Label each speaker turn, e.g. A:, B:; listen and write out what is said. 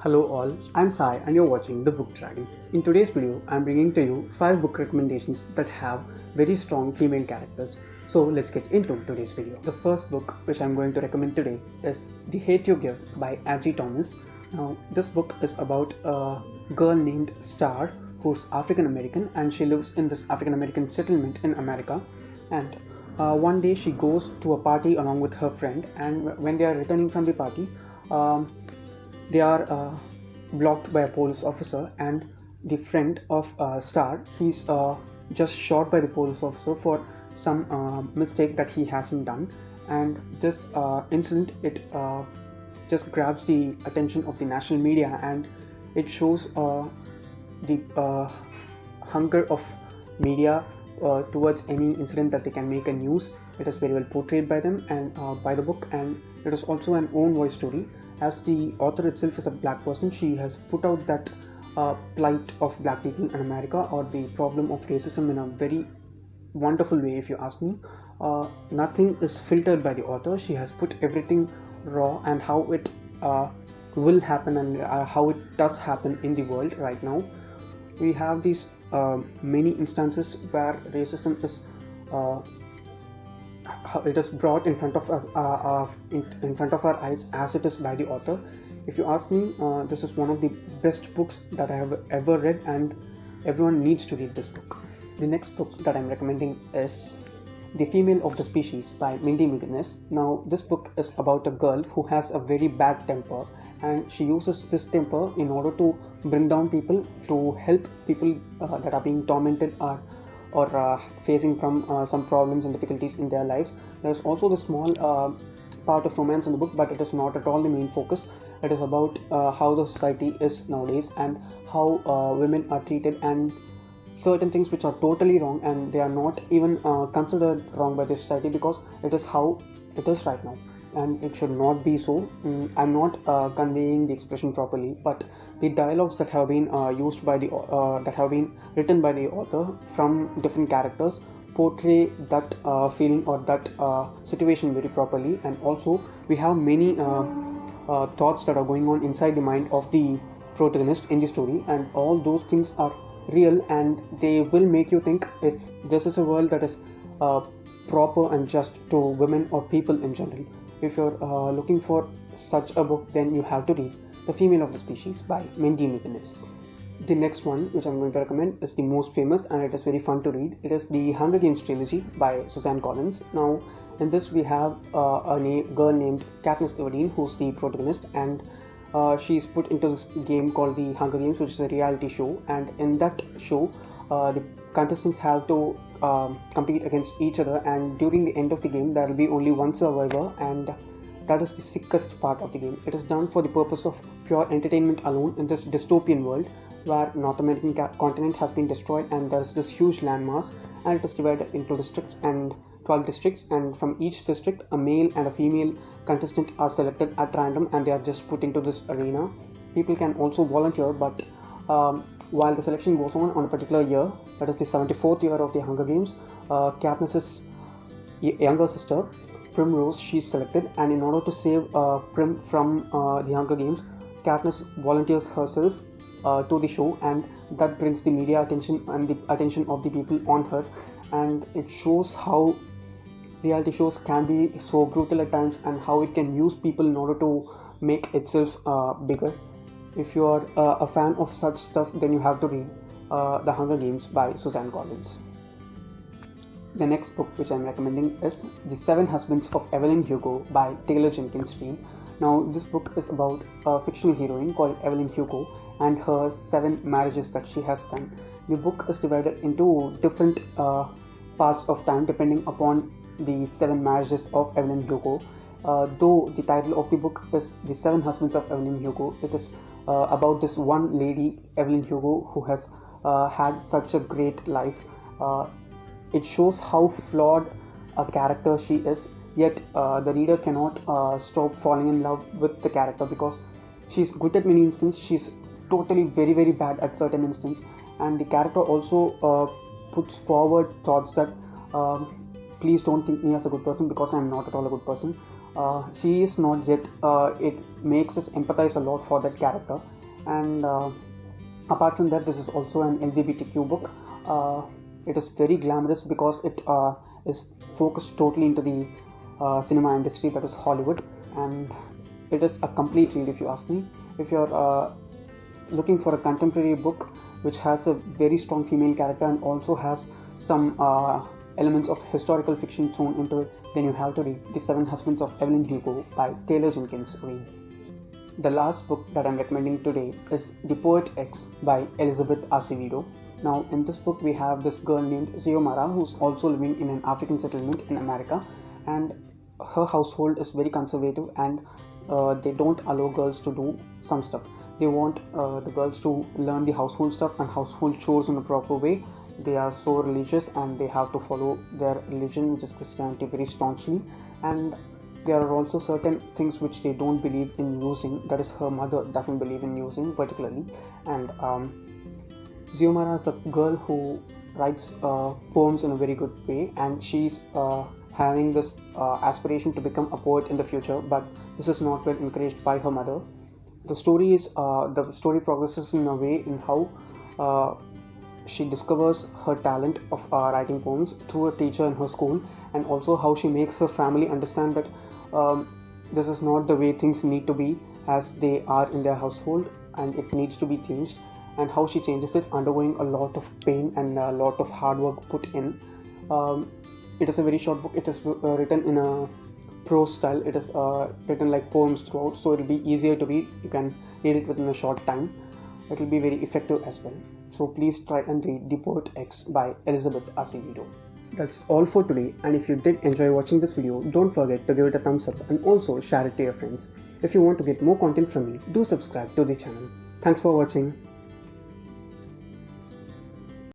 A: Hello all, I'm Sai and you're watching The Book Dragon. In today's video, I'm bringing to you 5 book recommendations that have very strong female characters. So let's get into today's video. The first book which I'm going to recommend today is The Hate You Give by Angie Thomas. Now, this book is about a girl named Star who's African American and she lives in this African American settlement in America. And one day she goes to a party along with her friend, and when they are returning from the party, um, they are blocked by a police officer, and the friend of Star, he's just shot by the police officer for some mistake that he hasn't done. And this incident, it just grabs the attention of the national media, and it shows the hunger of media towards any incident that they can make a news. It is very well portrayed by them and by the book, and it is also an own voice story. As the author itself is a black person, she has put out that plight of black people in America, or the problem of racism, in a very wonderful way, if you ask me. Nothing is filtered by the author. She has put everything raw, and how it will happen, and how it does happen in the world right now. We have these many instances where racism is it is brought in front of us, in front of our eyes, as it is by the author. If you ask me, this is one of the best books that I have ever read, and everyone needs to read this book. The next book that I'm recommending is The Female of the Species by Mindy Mcginis. Now, this book is about a girl who has a very bad temper, and she uses this temper in order to bring down people, to help people that are being tormented or facing from some problems and difficulties in their lives. There's also the small part of romance in the book, but it is not at all the main focus. It is about how the society is nowadays, and how women are treated, and certain things which are totally wrong, and they are not even considered wrong by the society, because it is how it is right now, and it should not be so. I'm not conveying the expression properly, but the dialogues that have been used by the that have been written by the author from different characters portray that feeling, or that situation, very properly. And also, we have many thoughts that are going on inside the mind of the protagonist in the story, and all those things are real, and they will make you think if this is a world that is proper and just to women or people in general. If you're looking for such a book, then you have to read The Female of the Species by Mindy Mcginis. The next one which I'm going to recommend is the most famous, and it is very fun to read. It is the Hunger Games trilogy by Suzanne Collins. Now, in this we have a girl named Katniss Everdeen, who's the protagonist, and she's put into this game called the Hunger Games, which is a reality show. And in that show, the contestants have to compete against each other, and during the end of the game there will be only one survivor, and that is the sickest part of the game. It is done for the purpose of pure entertainment alone in this dystopian world, where North American continent has been destroyed, and there is this huge landmass, and it is divided into districts, and 12 districts, and from each district a male and a female contestant are selected at random, and they are just put into this arena. People can also volunteer, but while the selection goes on a particular year, that is the 74th year of the Hunger Games, Katniss's younger sister Primrose, she's selected, and in order to save Prim from the Hunger Games, Katniss volunteers herself to the show, and that brings the media attention and the attention of the people on her. And it shows how reality shows can be so brutal at times, and how it can use people in order to make itself bigger. If you are a fan of such stuff, then you have to read The Hunger Games by Suzanne Collins. The next book which I am recommending is The Seven Husbands of Evelyn Hugo by Jenkins Reid. Now, this book is about a fictional heroine called Evelyn Hugo and her 7 marriages that she has done. The book is divided into different parts of time depending upon the 7 marriages of Evelyn Hugo. Though the title of the book is The Seven Husbands of Evelyn Hugo, it is about this one lady, Evelyn Hugo, who has had such a great life. It shows how flawed a character she is, yet the reader cannot stop falling in love with the character, because she's good at many instances, she's totally very very bad at certain instances, and the character also puts forward thoughts that please don't think me as a good person, because I'm not at all a good person. She is not yet. It makes us empathize a lot for that character. And apart from that, this is also an LGBTQ book. It is very glamorous because it is focused totally into the cinema industry, that is Hollywood, and it is a complete read if you ask me. If you're looking for a contemporary book which has a very strong female character and also has some elements of historical fiction thrown into it, then you have to read The Seven Husbands of Evelyn Hugo by Taylor Jenkins Reid. The last book that I'm recommending today is The Poet X by Elizabeth Acevedo. Now, in this book, we have this girl named Xiomara who's also living in an African settlement in America, and her household is very conservative, and they don't allow girls to do some stuff. They want the girls to learn the household stuff and household chores in a proper way. They are so religious and they have to follow their religion, which is Christianity, very staunchly, and there are also certain things which they don't believe in using, that is her mother doesn't believe in using particularly. And Xiomara is a girl who writes poems in a very good way, and she's having this aspiration to become a poet in the future, but this is not well encouraged by her mother. The story progresses in a way in how she discovers her talent of writing poems through a teacher in her school, and also how she makes her family understand that this is not the way things need to be as they are in their household, and it needs to be changed, and how she changes it, undergoing a lot of pain and a lot of hard work put in. It is a very short book. It is written in a prose style. It is written like poems throughout, so it will be easier to read. You can read it within a short time. It will be very effective as well. So please try and read The Poet X by Elizabeth Acevedo. That's all for today, and if you did enjoy watching this video, don't forget to give it a thumbs up and also share it to your friends. If you want to get more content from me, do subscribe to the channel. Thanks for watching.